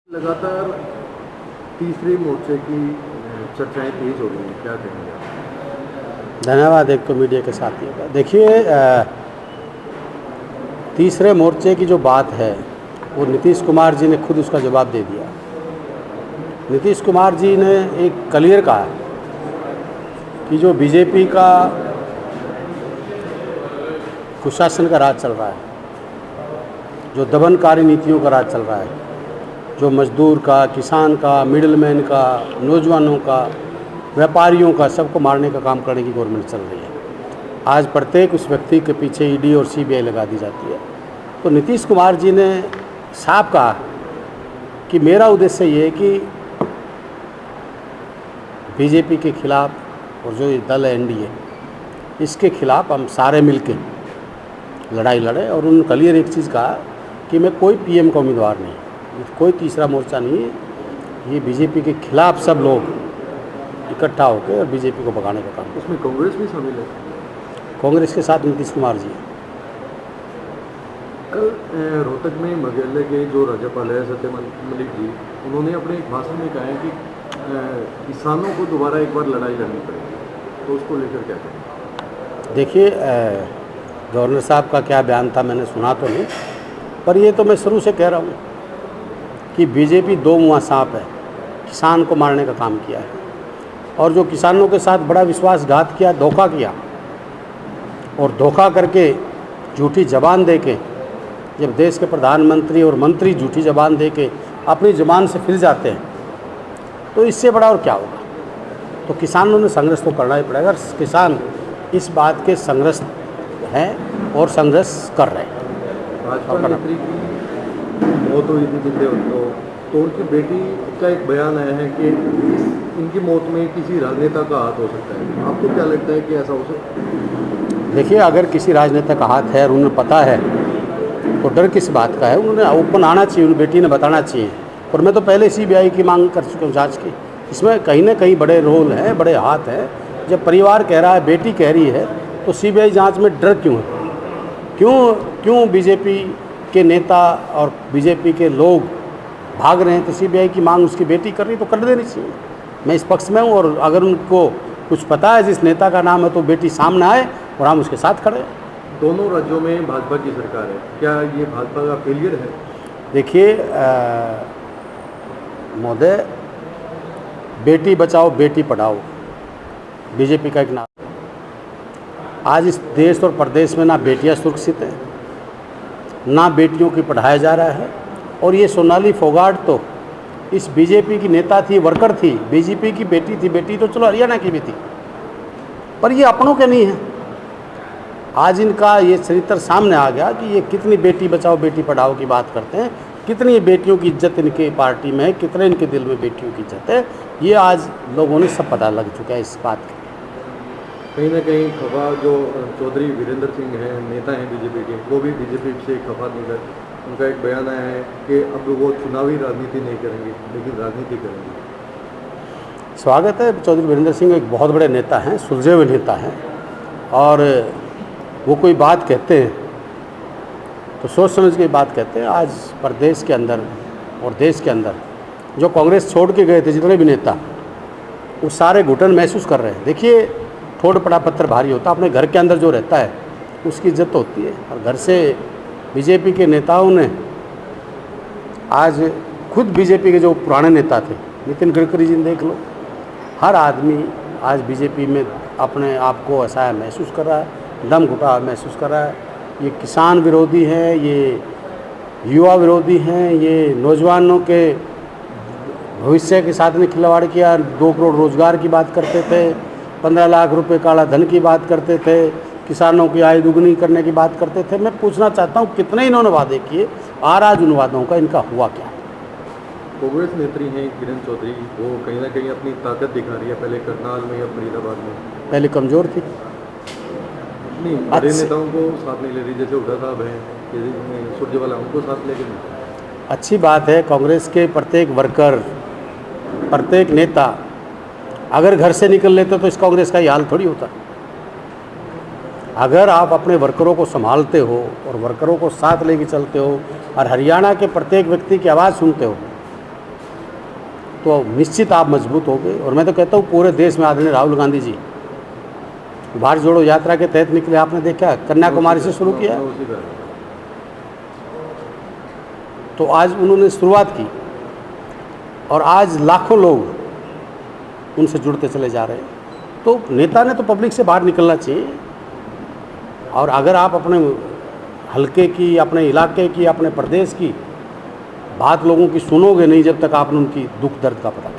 लगातार तीसरे मोर्चे की चर्चाएं तेज हो रही हैं, क्या कहेंगे आप? धन्यवाद। एक तो मीडिया के साथियों का देखिए, तीसरे मोर्चे की जो बात है वो नीतीश कुमार जी ने खुद उसका जवाब दे दिया। नीतीश कुमार जी ने एक क्लियर कहा कि जो बीजेपी का कुशासन का राज चल रहा है, जो दमनकारी नीतियों का राज चल रहा है, जो मजदूर का, किसान का, मिडिलमैन का, नौजवानों का, व्यापारियों का, सबको मारने का काम करने की गवर्नमेंट चल रही है। आज प्रत्येक उस व्यक्ति के पीछे ईडी और सीबीआई लगा दी जाती है। तो नीतीश कुमार जी ने साफ कहा कि मेरा उद्देश्य ये है कि बीजेपी के खिलाफ और जो ये दल है एनडीए, इसके खिलाफ हम सारे मिलके लड़ाई लड़े। और उन्होंने क्लियर एक चीज़ कहा कि मैं कोई पीएम का उम्मीदवार नहीं, कोई तीसरा मोर्चा नहीं है, ये बीजेपी के खिलाफ सब लोग इकट्ठा होकर और बीजेपी को भगाने का काम। उसमें कांग्रेस भी शामिल है। कांग्रेस के साथ नीतीश कुमार जी। कल रोहतक में मेघालय के जो राज्यपाल है सत्यपाल मलिक जी, उन्होंने अपने एक भाषण में कहा है कि किसानों को दोबारा एक बार लड़ाई लड़नी पड़ेगी, तो उसको लेकर क्या करें? देखिए, गवर्नर साहब का क्या बयान था मैंने सुना तो नहीं, पर ये तो मैं शुरू से कह रहा हूँ कि बीजेपी दो मुँहा सांप है, किसान को मारने का काम किया है। और जो किसानों के साथ बड़ा विश्वासघात किया, धोखा किया, और धोखा करके झूठी जबान दे के, जब देश के प्रधानमंत्री और मंत्री झूठी जबान दे के अपनी जबान से फिर जाते हैं, तो इससे बड़ा और क्या होगा। तो किसानों ने संघर्ष तो करना ही पड़ेगा। किसान इस बात के संघर्ष हैं और संघर्ष कर रहे हैं। भाजपा नेत्री की मौत हुई थी पिछले वक्तों, तो उनकी बेटी का एक बयान आया है कि इनकी मौत में किसी राजनेता का हाथ हो सकता है। आपको क्या लगता है कि ऐसा हो सकता है? देखिए, अगर किसी राजनेता का हाथ है और उन्हें पता है तो डर किस बात का है। उन्होंने ओपन आना चाहिए, उन बेटी ने बताना चाहिए। और मैं तो पहले सीबीआई की मांग कर चुका हूँ जांच की। इसमें कहीं ना कहीं बड़े रोल हैं, बड़े हाथ हैं। जब परिवार कह रहा है, बेटी कह रही है, तो सीबीआई जांच में डर क्यों है? क्यों बीजेपी के नेता और बीजेपी के लोग भाग रहे हैं? तो सीबीआई की मांग उसकी बेटी कर रही तो कर देनी चाहिए। मैं इस पक्ष में हूँ। और अगर उनको कुछ पता है जिस नेता का नाम है, तो बेटी सामने आए और हम उसके साथ खड़े हैं। दोनों राज्यों में भाजपा की सरकार है, क्या ये भाजपा का फेलियर है? देखिए महोदय, बेटी बचाओ बेटी पढ़ाओ बीजेपी का एक नाम। आज इस देश और प्रदेश में ना बेटियां सुरक्षित हैं, ना बेटियों की पढ़ाया जा रहा है। और ये सोनाली फोगाट तो इस बीजेपी की नेता थी, वर्कर थी, बीजेपी की बेटी थी। बेटी तो चलो हरियाणा की भी थी, पर ये अपनों के नहीं है। आज इनका ये चरित्र सामने आ गया कि ये कितनी बेटी बचाओ बेटी पढ़ाओ की बात करते हैं, कितनी बेटियों की इज्जत इनके पार्टी में है, कितने इनके दिल में बेटियों की इज्जत है। ये आज लोगों ने सब पता लग चुका है इस बात का। कहीं ना कहीं खफा जो चौधरी वीरेंद्र सिंह हैं, नेता हैं बीजेपी के, वो भी बीजेपी से खफा देकर उनका एक बयान आया है कि अब वो चुनावी राजनीति नहीं करेंगे, लेकिन राजनीति करेंगे। स्वागत है। चौधरी वीरेंद्र सिंह एक बहुत बड़े नेता हैं, सुलझे हुए नेता हैं। और वो कोई बात कहते हैं तो सोच समझ के बात कहते हैं। आज प्रदेश के अंदर और देश के अंदर जो कांग्रेस छोड़ के गए थे जितने भी नेता, वो सारे घुटन महसूस कर रहे हैं। देखिए, ठोड़ पड़ा पत्थर भारी होता। अपने घर के अंदर जो रहता है उसकी इज्जत होती है। और घर से बीजेपी के नेताओं ने आज खुद बीजेपी के जो पुराने नेता थे, नितिन गडकरी जी देख लो, हर आदमी आज बीजेपी में अपने आप को ऐसा महसूस कर रहा है, दम घुटा महसूस कर रहा है। ये किसान विरोधी हैं, ये युवा विरोधी हैं, ये नौजवानों के भविष्य के साथ में खिलवाड़ किया। 2 करोड़ रोजगार की बात करते थे, 15 लाख रुपए काला धन की बात करते थे, किसानों की आय दुगनी करने की बात करते थे। मैं पूछना चाहता हूँ, कितने इन्होंने वादे किए और आज उन वादों का इनका हुआ क्या? कांग्रेस नेत्री हैं किरण चौधरी, वो कहीं ना कहीं अपनी ताकत दिखा रही है। पहले करनाल में या फरीदाबाद में पहले कमज़ोर थी। नहीं, बड़े नेताओं को साथ नहीं ले रही, जैसे हुड्डा साहब हैं, सुरजेवाला, उनको साथ लेके नहीं। अच्छी बात है। कांग्रेस के प्रत्येक वर्कर, प्रत्येक नेता अगर घर से निकल लेते तो इस कांग्रेस का ये हाल थोड़ी होता। अगर आप अपने वर्करों को संभालते हो और वर्करों को साथ लेके चलते हो और हरियाणा के प्रत्येक व्यक्ति की आवाज़ सुनते हो, तो निश्चित आप मजबूत होगे। और मैं तो कहता हूँ पूरे देश में आदरणीय राहुल गांधी जी भारत जोड़ो यात्रा के तहत निकले, आपने देखा कन्याकुमारी से शुरू किया, तो आज उन्होंने शुरुआत की और आज लाखों लोग उनसे जुड़ते चले जा रहे हैं। तो नेता ने तो पब्लिक से बाहर निकलना चाहिए, और अगर आप अपने हलके की, अपने इलाके की, अपने प्रदेश की बात लोगों की सुनोगे नहीं जब तक आपने उनकी दुख दर्द का पता